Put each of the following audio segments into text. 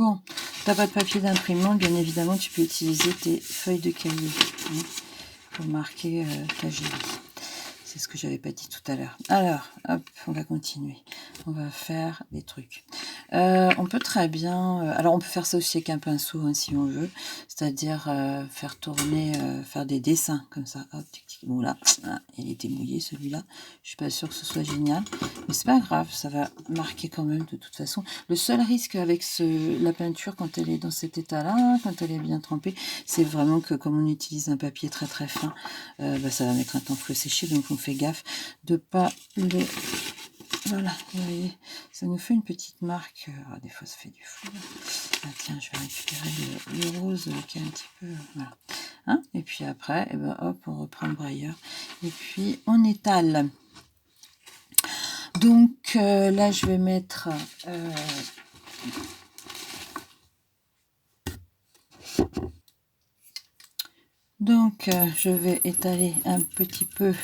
Bon, t'as pas de papier d'imprimante, bien évidemment, tu peux utiliser tes feuilles de cahier hein, pour marquer ta Gélie. C'est ce que j'avais pas dit tout à l'heure. Alors, hop, on va continuer. On va faire des trucs. On peut très bien... alors, on peut faire ça aussi avec un pinceau, hein, si on veut. C'est-à-dire faire tourner, faire des dessins, comme ça. Hop, tic, tic. Bon, là, il était mouillé, celui-là. Je suis pas sûre que ce soit génial. Mais c'est pas grave, ça va marquer quand même, de toute façon. Le seul risque avec la peinture, quand elle est dans cet état-là, quand elle est bien trempée, c'est vraiment que, comme on utilise un papier très très fin, ça va mettre un temps fou à sécher, donc on fait gaffe de pas les... Voilà, vous voyez, ça nous fait une petite marque. Des fois, ça fait du fou. Ah, tiens, je vais récupérer le rose qui est un petit peu... voilà. Hein, et puis après, et ben, hop, on reprend le brailleur. Et puis, on étale. Donc, là, je vais mettre... donc, je vais étaler un petit peu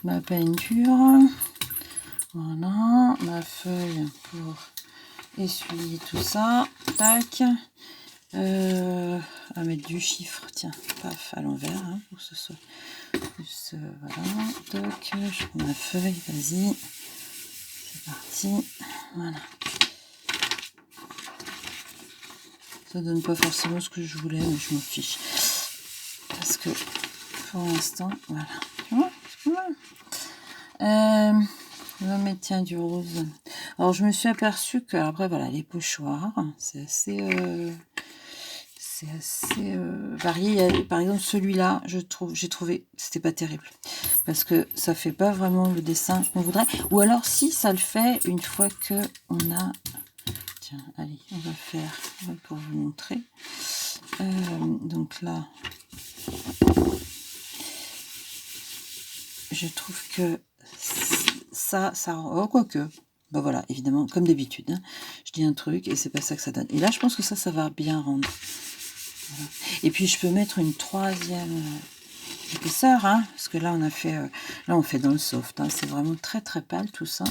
ma peinture. Voilà, ma feuille pour essuyer tout ça. Tac. À mettre du chiffre, tiens, paf, à l'envers, hein, pour que ce soit plus, voilà. Toc, je prends ma feuille, vas-y. C'est parti. Voilà. Ça donne pas forcément ce que je voulais, mais je m'en fiche. Parce que, pour l'instant, voilà. Tu vois, je vais mettre, tiens, du rose. Alors, je me suis aperçue que, après, voilà, les pochoirs, c'est assez varié. Par exemple, celui-là, j'ai trouvé que c'était pas terrible. Parce que ça fait pas vraiment le dessin qu'on voudrait. Ou alors, si, ça le fait une fois que on a... Tiens, allez, on va faire pour vous montrer. Donc là, je trouve que ça oh, quoique, bah voilà, évidemment, comme d'habitude, hein, je dis un truc et c'est pas ça que ça donne. Et là, je pense que ça va bien rendre. Voilà. Et puis, je peux mettre une troisième épaisseur, hein, parce que là, on a fait, là, on fait dans le soft. Hein, c'est vraiment très très pâle tout ça.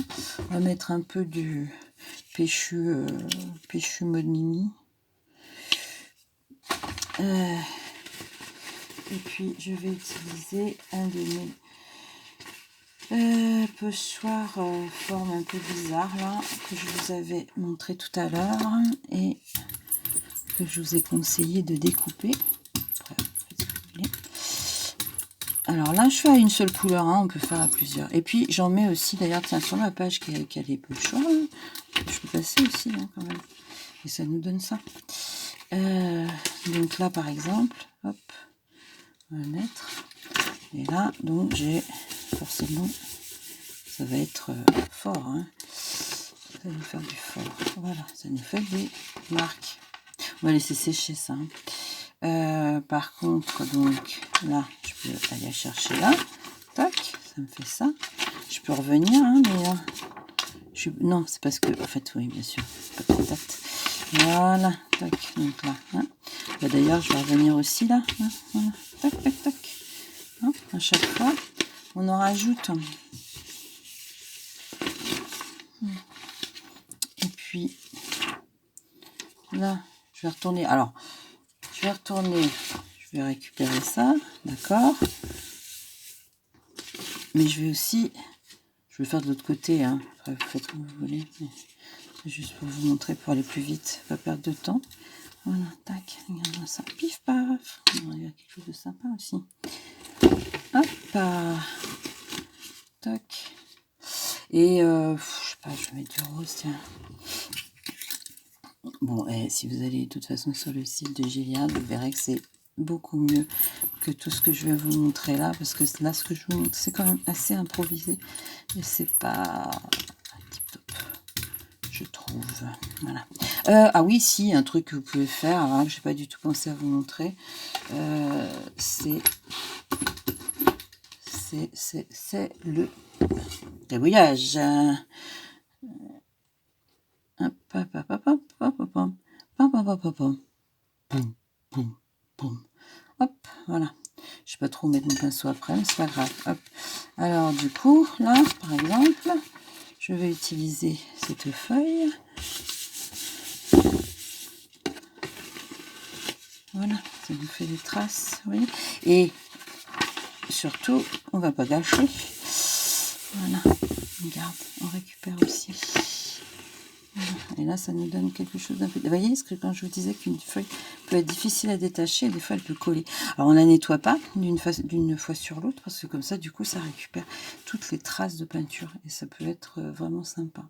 On va mettre un peu du péchu Monini. Et puis, je vais utiliser un de mes pochoirs forme un peu bizarre, là, que je vous avais montré tout à l'heure et que je vous ai conseillé de découper. Après, faites ce que vous voulez. Alors là, je fais à une seule couleur, hein, on peut faire à plusieurs. Et puis, j'en mets aussi, d'ailleurs, tiens, sur ma page qui a les pochoirs, je peux passer aussi, hein, quand même. Et ça nous donne ça. Donc là, par exemple, hop, on va mettre. Et là, donc, j'ai forcément, ça va être fort, hein. Ça va nous faire du fort. Voilà, ça nous fait des marques. On va laisser sécher ça. Hein. Par contre, donc, là, je peux aller chercher là. Tac, ça me fait ça. Je peux revenir, hein, mais non, c'est parce que, en fait, oui, bien sûr, pas de contact. Voilà, tac, donc là. Hein. Bah, d'ailleurs, je vais revenir aussi là. Hein, voilà, tac, tac, tac. Hein, à chaque fois, on en rajoute. Et puis, là, je vais retourner. Alors, je vais récupérer ça, d'accord. Mais je vais aussi, je vais faire de l'autre côté, hein. Après, vous faites comme vous voulez. C'est juste pour vous montrer, pour aller plus vite, pas perdre de temps. Voilà, tac, regardez ça, pif paf. Il y a quelque chose de sympa aussi. Hop, tac. Et je sais pas, je vais mettre du rose, tiens. Bon, et si vous allez de toute façon sur le site de Géliade, vous verrez que c'est beaucoup mieux que tout ce que je vais vous montrer là, parce que là, ce que je vous montre, c'est quand même assez improvisé, et c'est pas tip top, je trouve. Voilà. Ah oui, si, un truc que vous pouvez faire, hein, que j'ai pas du tout pensé à vous montrer, c'est le gribouillage. Hop, hop, hop, hop, hop, hop, hop, hop, hop, hop, hop, hop, hop. Boum, boum, boum. Hop, voilà. Je sais pas trop où mettre mon pinceau après, mais c'est pas grave. Hop. Alors, du coup, là, par exemple, je vais utiliser cette feuille. Voilà, ça nous fait des traces, vous voyez. Et surtout, on va pas gâcher. Voilà, regarde, on récupère aussi. Voilà. Et là, ça nous donne quelque chose d'un peu... Vous voyez, parce que quand je vous disais qu'une feuille peut être difficile à détacher, des fois, elle peut coller. Alors, on la nettoie pas d'une fois sur l'autre, parce que comme ça, du coup, ça récupère toutes les traces de peinture. Et ça peut être vraiment sympa.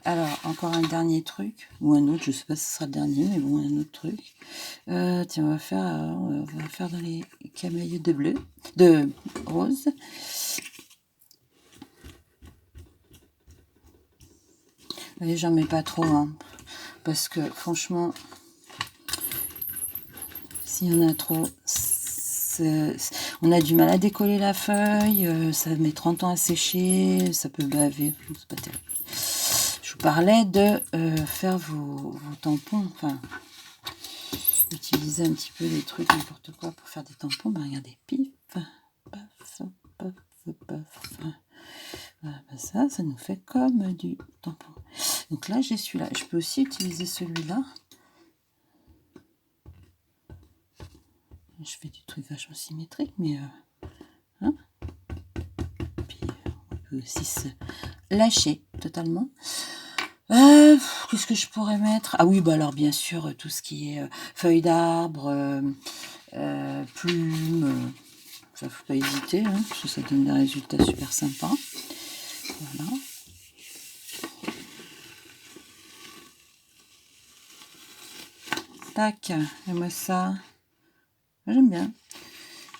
Alors, encore un dernier truc, ou un autre, je sais pas si ce sera le dernier, mais bon, un autre truc. Tiens, on va faire dans les camélias de rose. Et j'en mets pas trop, hein, parce que franchement, s'il y en a trop, on a du mal à décoller la feuille, ça met 30 ans à sécher, ça peut baver, c'est pas terrible. Je vous parlais de faire vos tampons, enfin, utiliser un petit peu des trucs, n'importe quoi pour faire des tampons. Ben regardez, pif, paf, paf, paf. Voilà, ben ça nous fait comme du tampon. Donc là, j'ai celui-là. Je peux aussi utiliser celui-là. Je fais du truc vachement symétrique, mais hein. Puis on peut aussi se lâcher totalement. Qu'est-ce que je pourrais mettre? Ah oui, bah alors bien sûr, tout ce qui est feuilles d'arbre, plumes, ça faut pas hésiter, hein, parce que ça donne des résultats super sympas. Voilà. Tac, et moi ça, j'aime bien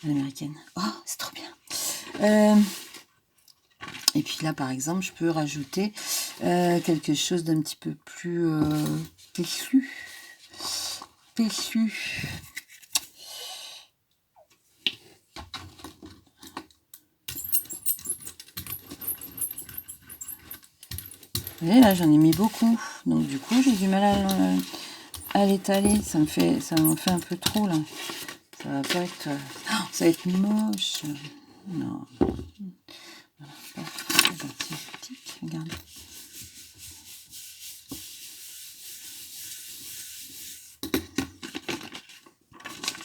l'américaine. Oh, c'est trop bien. Et puis là, par exemple, je peux rajouter quelque chose d'un petit peu plus péchu. Vous voyez, là, j'en ai mis beaucoup. Donc, du coup, j'ai du mal à l'étaler. Ça m'en fait un peu trop, là. Ça va pas être... ça va être moche. Non. Voilà. Regarde.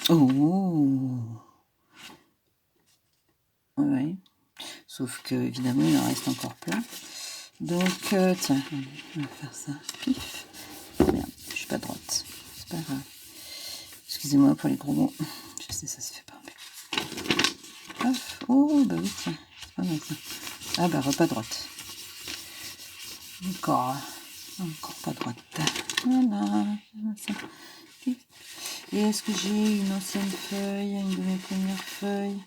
Oh. Ouais. Sauf que, évidemment, il en reste encore plein. Donc, tiens, on va faire ça. Pif. Merde, je suis pas droite. C'est pas grave. Excusez-moi pour les gros mots. Je sais, ça se fait pas. Mais... Hop. Oh, bah oui, tiens. C'est pas mal ça. Ah, bah, repas droite. Encore pas droite. Voilà. Et est-ce que j'ai une ancienne feuille, une de mes premières feuilles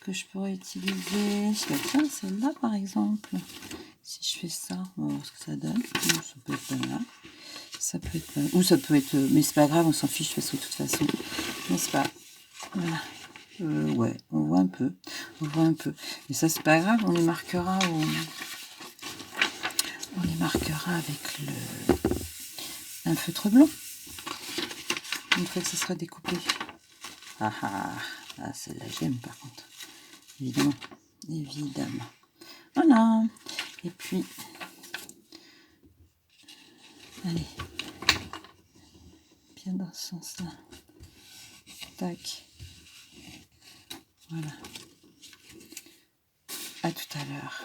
que je pourrais utiliser? Tiens, celle-là, par exemple. Si je fais ça, on va voir ce que ça donne. Ça peut être pas mal. Ça peut être... Ou ça peut être... Mais c'est pas grave, on s'en fiche parce que de toute façon, n'est-ce pas? Voilà. Ouais, on voit un peu. Mais ça, c'est pas grave, on les marquera avec un feutre blanc. Une fois que ça sera découpé. Ah, celle-là, j'aime par contre. Évidemment. Voilà. Et puis... Allez. Bien dans ce sens-là. Tac. Voilà. À tout à l'heure.